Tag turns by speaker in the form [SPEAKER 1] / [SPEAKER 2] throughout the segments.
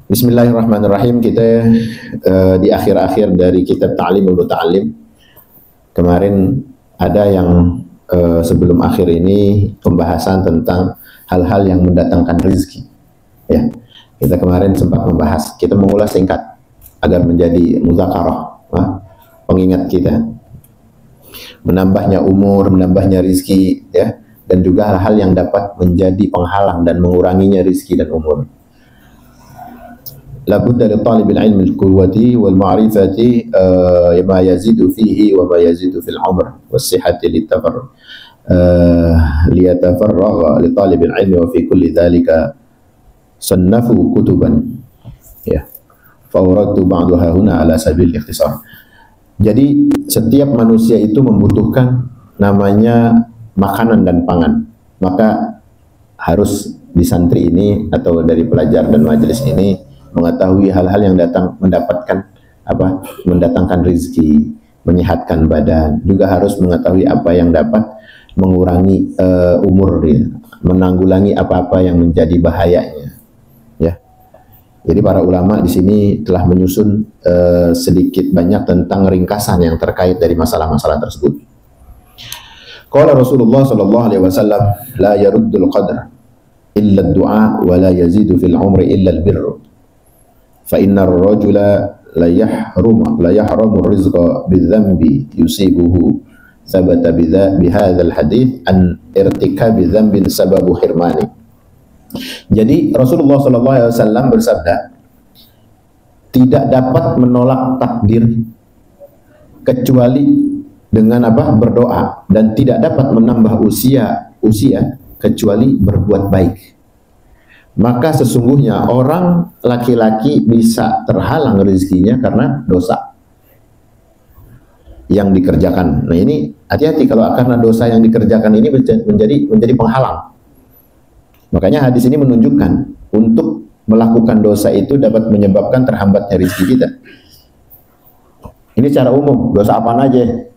[SPEAKER 1] Bismillahirrahmanirrahim. Kita di akhir-akhir dari kitab Ta'limul Muta'allim. Kemarin ada yang sebelum akhir ini pembahasan tentang hal-hal yang mendatangkan rezeki. Ya, kita kemarin sempat membahas. Kita mengulas singkat agar menjadi muzakarah, pengingat kita. Menambahnya umur, menambahnya rezeki, ya, dan juga hal-hal yang dapat menjadi penghalang dan menguranginya rezeki dan umur. La budda li talib al-ilm al-quwwati wal ma'rifati ma yazidu fihi wa ma yazidu fil umr was sihhati liyatafarragha li talib al-ilm wa fi kulli dhalika sannafu kutuban, ya, fawradtu ba'daha huna ala sabil ikhtisar. Jadi setiap manusia itu membutuhkan namanya makanan dan pangan. Maka harus di santri ini atau dari pelajar dan majelis ini mengetahui hal-hal yang mendatangkan rezeki, menyehatkan badan, juga harus mengetahui apa yang dapat mengurangi umur, ya, menanggulangi apa-apa yang menjadi bahayanya, ya. Jadi para ulama di sini telah menyusun sedikit banyak tentang ringkasan yang terkait dari masalah-masalah tersebut. Qala Rasulullah sallallahu alaihi wasallam, la yaruddul qadra illa ad-du'a wa la yazidu fil umri illa al-birr. Fa innar rajula la yahramu rizqa bidzambi yusibuhu thabata bihadzal hadits an irtikabi dzambin sababu hirmani. Jadi Rasulullah sallallahu alaihi wasallam bersabda, tidak dapat menolak takdir kecuali dengan berdoa, dan tidak dapat menambah usia kecuali berbuat baik. Maka sesungguhnya orang laki-laki bisa terhalang rezekinya karena dosa yang dikerjakan. Nah ini hati-hati kalau karena dosa yang dikerjakan ini menjadi penghalang. Makanya hadis ini menunjukkan untuk melakukan dosa itu dapat menyebabkan terhambatnya rezeki kita. Ini secara umum, dosa apaan aja?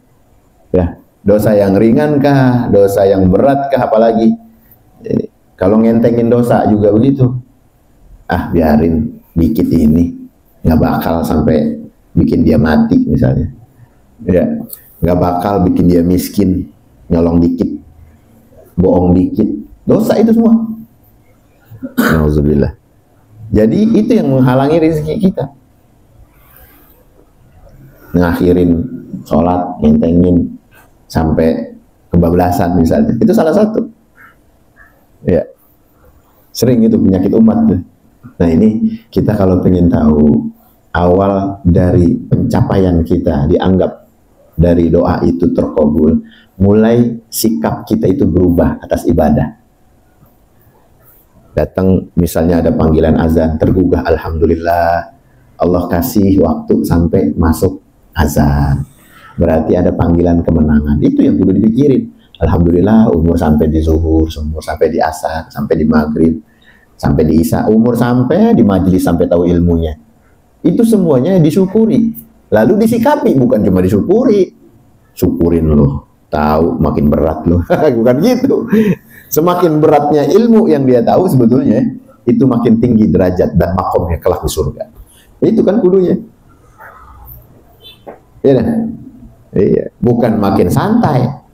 [SPEAKER 1] Ya, dosa yang ringan kah, dosa yang berat kah, apalagi? Jadi, kalau ngentengin dosa juga begitu. Biarin dikit ini, nggak bakal sampai bikin dia mati misalnya. Ya, nggak bakal bikin dia miskin, nyolong dikit, bohong dikit, dosa itu semua. Nauzubillah. Jadi itu yang menghalangi rezeki kita. Ngakhirin sholat, ngentengin sampai kebablasan misalnya, itu salah satu. Ya, sering itu penyakit umat. Nah ini kita kalau pengen tahu awal dari pencapaian kita dianggap dari doa itu terkabul, mulai sikap kita itu berubah atas ibadah. Datang misalnya ada panggilan azan, tergugah, alhamdulillah, Allah kasih waktu sampai masuk azan, berarti ada panggilan kemenangan. Itu yang kudu dipikirin. Alhamdulillah umur sampai di zuhur, umur sampai di asar, sampai di maghrib, sampai di isya, umur sampai di majelis, sampai tahu ilmunya. Itu semuanya disyukuri, lalu disikapi, bukan cuma disyukuri. Syukurin loh, tahu makin berat loh. Bukan gitu. Semakin beratnya ilmu yang dia tahu sebetulnya, itu makin tinggi derajat dan makomnya kelak di surga. Itu kan kudunya. Iya, bukan makin santai.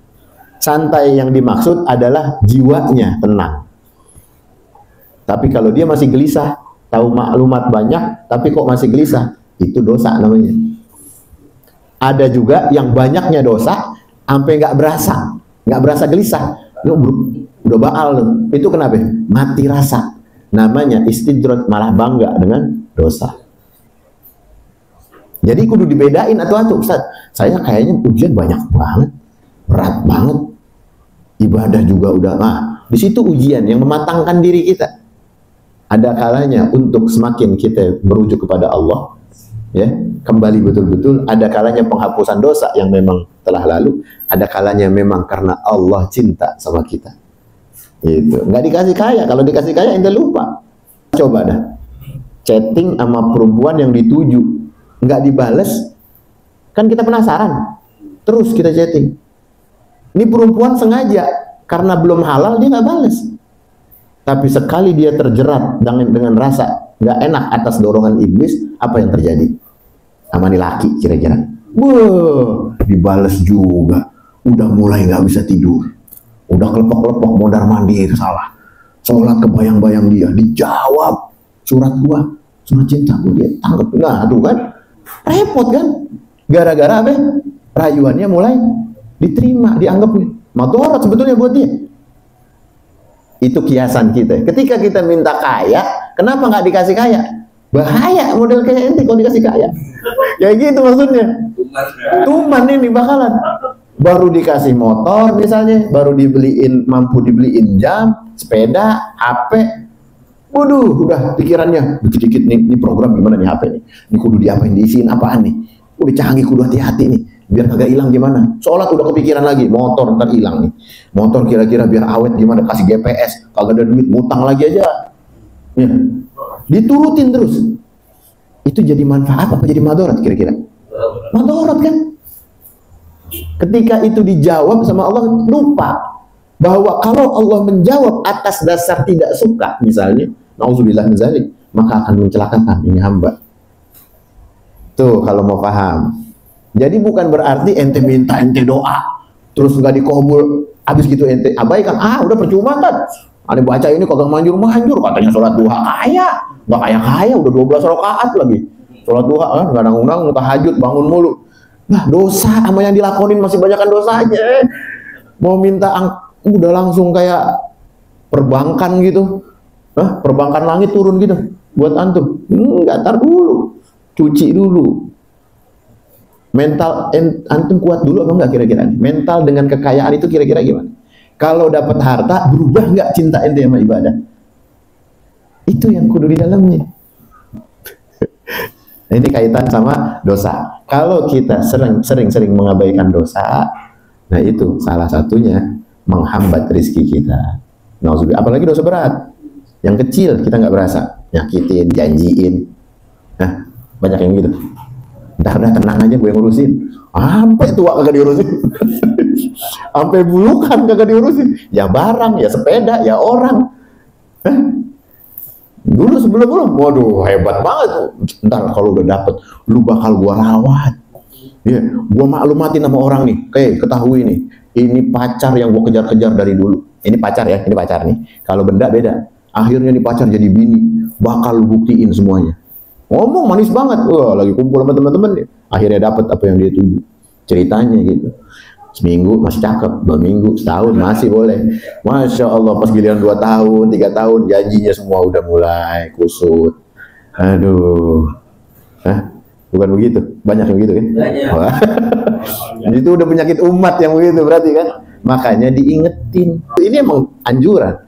[SPEAKER 1] Santai yang dimaksud adalah jiwanya tenang. Tapi kalau dia masih gelisah, tahu maklumat banyak, tapi kok masih gelisah, itu dosa namanya. Ada juga yang banyaknya dosa, sampai nggak berasa gelisah. Udah baal, itu kenapa? Mati rasa. Namanya istidrat, malah bangga dengan dosa. Jadi kudu dibedain atau Ustaz, saya kayaknya ujian banyak banget, berat banget, ibadah juga udah, di situ ujian yang mematangkan diri kita. Ada kalanya untuk semakin kita merujuk kepada Allah, ya, kembali betul-betul. Ada kalanya penghapusan dosa yang memang telah lalu. Ada kalanya memang karena Allah cinta sama kita. Itu nggak dikasih kaya. Kalau dikasih kaya ente lupa. Coba dah chatting sama perempuan yang dituju, nggak dibales, kan kita penasaran. Terus kita chatting. Ini perempuan sengaja karena belum halal dia nggak balas. Tapi sekali dia terjerat dengan rasa nggak enak atas dorongan iblis, apa yang terjadi? Amani laki kira-kira. Wah, dibales juga. Udah mulai nggak bisa tidur. Udah kelepok-kelepok mondar mandir salah. Sholat kebayang-bayang dia, dijawab surat gua, surat cinta gua, dia tangkap. Nah, tuh kan repot kan? Gara-gara apa? Rayuannya mulai diterima, dianggap madorot sebetulnya buat dia. Itu kiasan kita. Ketika kita minta kaya, kenapa nggak dikasih kaya? Bahaya model kayak ente kalau dikasih kaya. Ya gitu maksudnya. Tuman ini bakalan. Baru dikasih motor misalnya, baru mampu dibeliin jam, sepeda, HP. Waduh, udah pikirannya dikit-dikit nih, ini program gimana nih HP nih. Ini kudu diapain, diisiin apaan nih. Udah canggih, kudu hati-hati nih. Biar kagak hilang gimana. Sholat udah kepikiran lagi, motor ntar hilang nih. Motor kira-kira biar awet gimana, kasih GPS. Kagak ada duit, ngutang lagi aja. Ya. Diturutin terus. Itu jadi manfaat apa jadi madarat kira-kira? Madarat kan? Ketika itu dijawab sama Allah, lupa bahwa kalau Allah menjawab atas dasar tidak suka misalnya, nauzubillah min dzalik, maka akan mencelakakan ini hamba. Tuh kalau mau paham. Jadi bukan berarti ente minta, ente doa terus nggak dikabul, habis gitu ente abaikan, udah percuma kan. Ada baca ini kagak manjur katanya sholat duha kaya, nggak kaya udah 12 rakaat lagi. Sholat duha kan nggak nanggung tahajud bangun mulu. Nah, dosa sama yang dilakonin masih banyakan dosa aja. Mau minta udah langsung kayak perbankan gitu. Perbankan langit turun gitu buat antum. Enggak, tar dulu. Cuci dulu. Mental antum kuat dulu apa enggak kira-kira? Mental dengan kekayaan itu kira-kira gimana? Kalau dapat harta, berubah enggak cinta ente sama ibadah? Itu yang kudu di dalamnya. Nah, ini kaitan sama dosa. Kalau kita sering-sering mengabaikan dosa, nah itu salah satunya menghambat rezeki kita. Nauzubillah. Apalagi dosa berat, yang kecil kita nggak berasa, nyakitin, janjiin. Nah, banyak yang gitu. Udah tenang aja, gue yang ngurusin. Sampai tua kagak diurusin. Sampai bulukan kagak diurusin. Ya barang, ya sepeda, ya orang. Dulu sebelum waduh hebat banget. Ntar kalau udah dapet, lu bakal gua rawat. Iya, gua maklumatin sama orang nih. Ketahui nih, ini pacar yang gua kejar-kejar dari dulu. Ini pacar ya, ini pacar nih. Kalau benda beda. Akhirnya nih pacar jadi bini, bakal lu buktiin semuanya. Ngomong manis banget. Wah, lagi kumpul sama teman-teman nih. Akhirnya dapet apa yang dia tuju. Ceritanya gitu. Seminggu masih cakep, 2 minggu, setahun masih boleh. Masya Allah, pas giliran 2 tahun, 3 tahun, janjinya semua udah mulai kusut. Aduh. Bukan begitu? Banyak yang begitu kan? Itu udah penyakit umat yang begitu berarti kan? Makanya diingetin. Ini emang anjuran.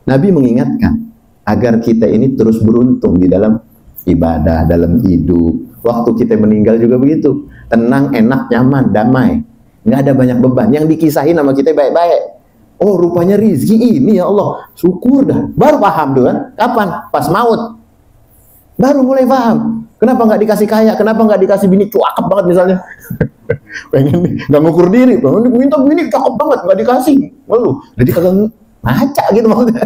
[SPEAKER 1] Nabi mengingatkan agar kita ini terus beruntung di dalam ibadah, dalam hidup. Waktu kita meninggal juga begitu. Tenang, enak, nyaman, damai. Nggak ada banyak beban. Yang dikisahin sama kita baik-baik. Oh, rupanya rizki ini ya Allah. Syukur dah. Baru paham tuh kan. Kapan? Pas maut. Baru mulai paham. Kenapa nggak dikasih kaya? Kenapa nggak dikasih bini cakep banget misalnya? Pengen nggak ngukur diri. Pengen minta bini cakep banget, nggak dikasih. Lalu, jadi kagak ngaca gitu maksudnya.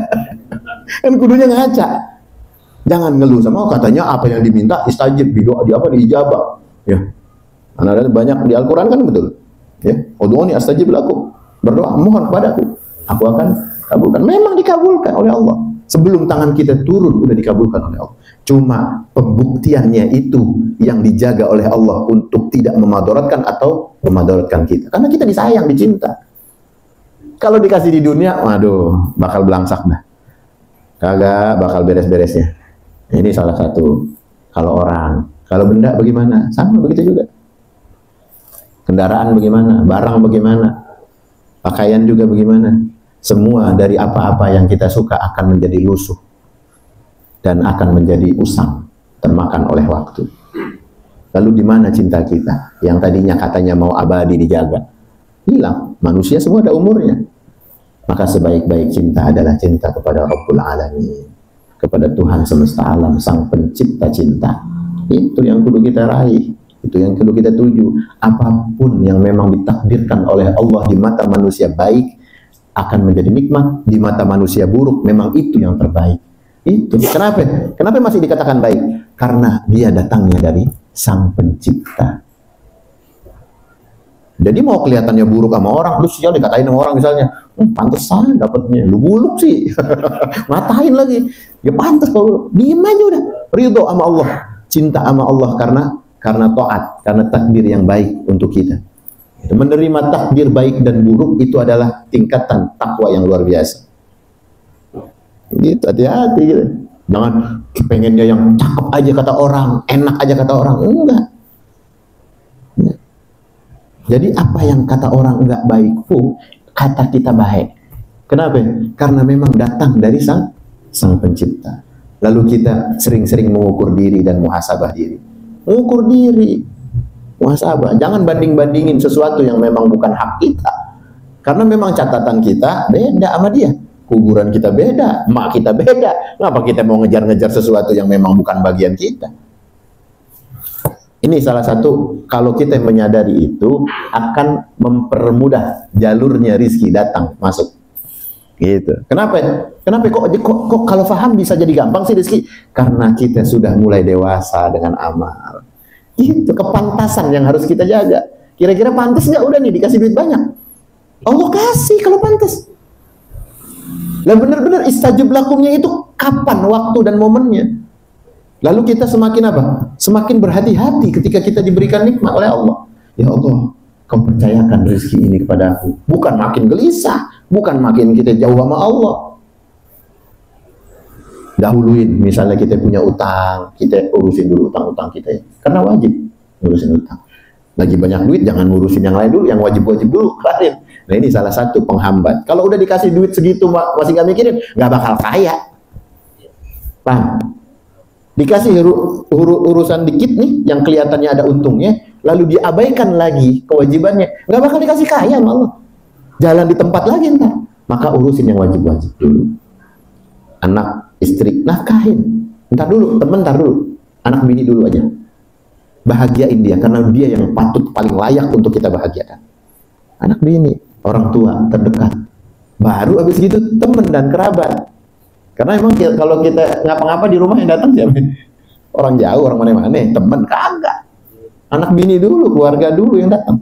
[SPEAKER 1] Kan kudunya ngaca. Jangan ngeluh sama katanya apa yang diminta istajib, didoa di apa diijabah. Ya. Ada banyak di Al-Qur'an kan betul. Ya, udhuni astajib lakum. Berdoa mohon kepadaku, aku akan kabulkan. Memang dikabulkan oleh Allah. Sebelum tangan kita turun udah dikabulkan oleh Allah. Cuma pembuktiannya itu yang dijaga oleh Allah untuk tidak memadaratkan atau memadaratkan kita. Karena kita disayang, dicinta. Kalau dikasih di dunia, waduh, bakal belangsak dah. Kagak bakal beres-beresnya. Ini salah satu. Kalau orang, kalau benda bagaimana? Sama begitu juga. Kendaraan bagaimana, barang bagaimana, pakaian juga bagaimana. Semua dari apa-apa yang kita suka akan menjadi lusuh dan akan menjadi usang, termakan oleh waktu. Lalu di mana cinta kita yang tadinya katanya mau abadi dijaga? Hilang. Manusia semua ada umurnya. Maka sebaik-baik cinta adalah cinta kepada Rabbul Alamin, kepada Tuhan semesta alam, sang pencipta cinta. Itu yang kudu kita raih. Itu yang perlu kita tuju. Apapun yang memang ditakdirkan oleh Allah di mata manusia baik, akan menjadi nikmat, di mata manusia buruk, memang itu yang terbaik. Itu kenapa? Kenapa masih dikatakan baik? Karena dia datangnya dari Sang Pencipta. Jadi mau kelihatannya buruk sama orang, lu sial dikatain sama orang misalnya, pantesan dapatnya, lu buluk sih, ngatain lagi, ya pantas kalau diem aja udah, ridho sama Allah, cinta sama Allah karena taat, karena takdir yang baik untuk kita. Menerima takdir baik dan buruk itu adalah tingkatan takwa yang luar biasa. Gitu, hati-hati gitu. Jangan pengennya yang cakep aja kata orang, enak aja kata orang, enggak. Jadi apa yang kata orang enggak baik pun kata kita baik. Kenapa? Karena memang datang dari Sang Pencipta. Lalu kita sering-sering mengukur diri dan muhasabah diri. Mengukur diri, muhasabah. Jangan banding-bandingin sesuatu yang memang bukan hak kita. Karena memang catatan kita beda sama dia. Kuburan kita beda, emak kita beda. Kenapa kita mau ngejar-ngejar sesuatu yang memang bukan bagian kita? Ini salah satu, kalau kita menyadari itu akan mempermudah jalurnya rizki datang masuk. Gitu. Kenapa? Kenapa kok kalau paham bisa jadi gampang sih rizki? Karena kita sudah mulai dewasa dengan amal. Itu kepantasan yang harus kita jaga. Kira-kira pantas nggak udah nih dikasih duit banyak? Allah kasih kalau pantas. Lah benar-benar istajib lakumnya itu kapan waktu dan momennya? Lalu kita semakin apa? Semakin berhati-hati ketika kita diberikan nikmat oleh Allah. Ya Allah, Kau percayakan rezeki ini kepada aku. Bukan makin gelisah, bukan makin kita jauh sama Allah. Dahuluin, misalnya kita punya utang, kita urusin dulu utang-utang kita. Karena wajib urusin utang. Lagi banyak duit, jangan ngurusin yang lain dulu, yang wajib-wajib dulu, kelarin. Nah ini salah satu penghambat. Kalau udah dikasih duit segitu, masih gak mikirin, gak bakal kaya. Paham? Dikasih urusan dikit nih yang kelihatannya ada untungnya, lalu diabaikan lagi kewajibannya, nggak bakal dikasih kaya sama Allah. Jalan di tempat lagi entar. Maka urusin yang wajib-wajib dulu. Anak, istri, nafkahin. Entar dulu, temen entar dulu. Anak bini dulu aja. Bahagiain dia karena dia yang patut paling layak untuk kita bahagiakan. Anak bini, orang tua terdekat. Baru habis gitu teman dan kerabat. Karena emang kalau kita ngapa-ngapa di rumah yang datang siapa? Orang jauh, orang mana-mana, teman kagak. Anak bini dulu, keluarga dulu yang datang.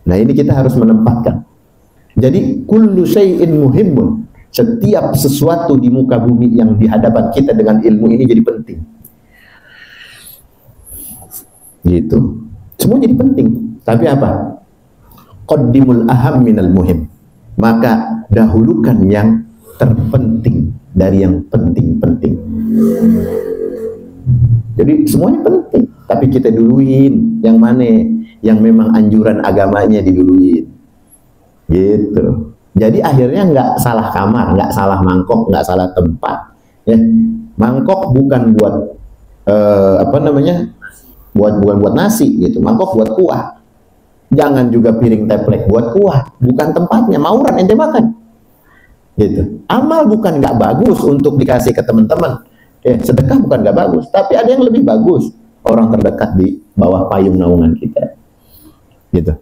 [SPEAKER 1] Nah ini kita harus menempatkan. Jadi kullu syai'in muhimun. Setiap sesuatu di muka bumi yang di hadapan kita dengan ilmu ini jadi penting. Gitu. Semua jadi penting. Tapi apa? Qaddimul aham minal muhim. Maka dahulukan yang terpenting dari yang penting-penting. Jadi semuanya penting, tapi kita duluin yang mana, yang memang anjuran agamanya diduluin. Gitu. Jadi akhirnya nggak salah kamar, nggak salah mangkok, nggak salah tempat. Ya, mangkok bukan buat bukan buat nasi gitu. Mangkok buat kuah. Jangan juga piring teplek buat kuah, bukan tempatnya. Mauran ente makan. Gitu. Amal bukan nggak bagus untuk dikasih ke teman-teman. Sedekah bukan nggak bagus, tapi ada yang lebih bagus. Orang terdekat di bawah payung naungan kita. Gitu.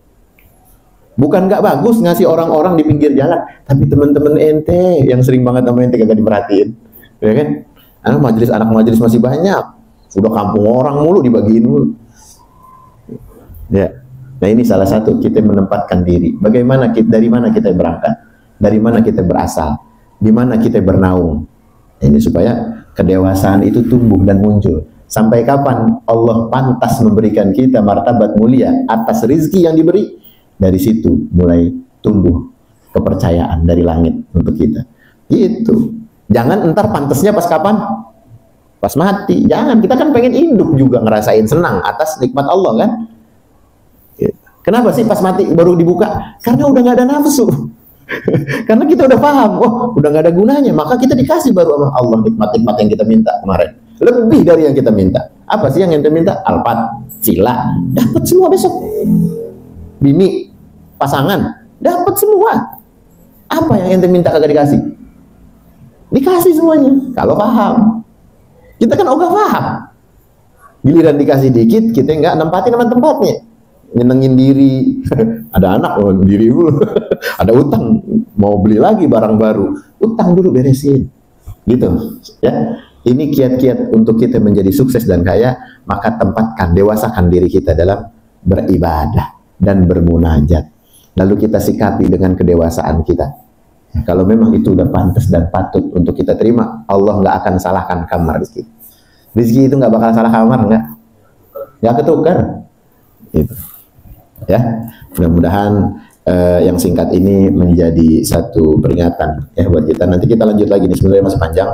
[SPEAKER 1] Bukan nggak bagus ngasih orang-orang di pinggir jalan, tapi teman-teman ente yang sering banget sama ente kagak diperhatiin, ya kan? Anak majelis masih banyak, udah kampung orang mulu dibagiin mulu. Ya, nah ini salah satu kita menempatkan diri. Bagaimana dari mana kita berangkat, dari mana kita berasal, di mana kita bernaung. Ini supaya kedewasaan itu tumbuh dan muncul. Sampai kapan Allah pantas memberikan kita martabat mulia atas rizki yang diberi? Dari situ mulai tumbuh kepercayaan dari langit untuk kita. Gitu. Jangan entar pantasnya pas kapan? Pas mati. Jangan. Kita kan pengen hidup juga ngerasain senang atas nikmat Allah kan? Gitu. Kenapa sih pas mati baru dibuka? Karena udah nggak ada nafsu. Karena kita udah paham, oh udah nggak ada gunanya. Maka kita dikasih baru sama Allah nikmat-nikmat yang kita minta kemarin. Lebih dari yang kita minta. Apa sih yang kita minta? Alpat, sila, dapat semua besok. Bini, pasangan, dapat semua. Apa yang ente minta kagak dikasih? Dikasih semuanya. Kalau paham. Kita kan ogah paham. Giliran dikasih dikit, kita nggak nempatin sama tempatnya. Nyenengin diri, Ada anak, oh, diri dulu. Ada utang, mau beli lagi barang baru, utang dulu beresin. Gitu, ya. Ini kiat-kiat untuk kita menjadi sukses dan kaya, maka tempatkan, dewasakan diri kita dalam beribadah dan bermunajat. Lalu kita sikapi dengan kedewasaan kita. Kalau memang itu udah pantas dan patut untuk kita terima, Allah nggak akan salahkan kamar rezeki. Rezeki itu nggak bakal salah kamar, nggak ketukar. Gitu. Ya, mudah-mudahan yang singkat ini menjadi satu peringatan ya buat kita. Nanti kita lanjut lagi nih, sebenarnya masih panjang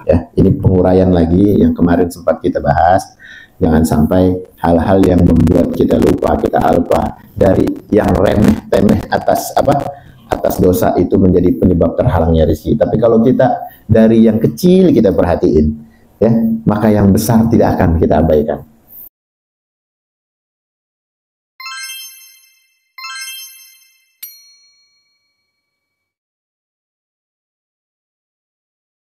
[SPEAKER 1] ya. Ini penguraian lagi yang kemarin sempat kita bahas. Jangan sampai hal-hal yang membuat kita lupa, kita alpa dari yang remeh-temeh atas dosa itu menjadi penyebab terhalangnya rezeki. Tapi kalau kita dari yang kecil kita perhatiin ya, maka yang besar tidak akan kita abaikan.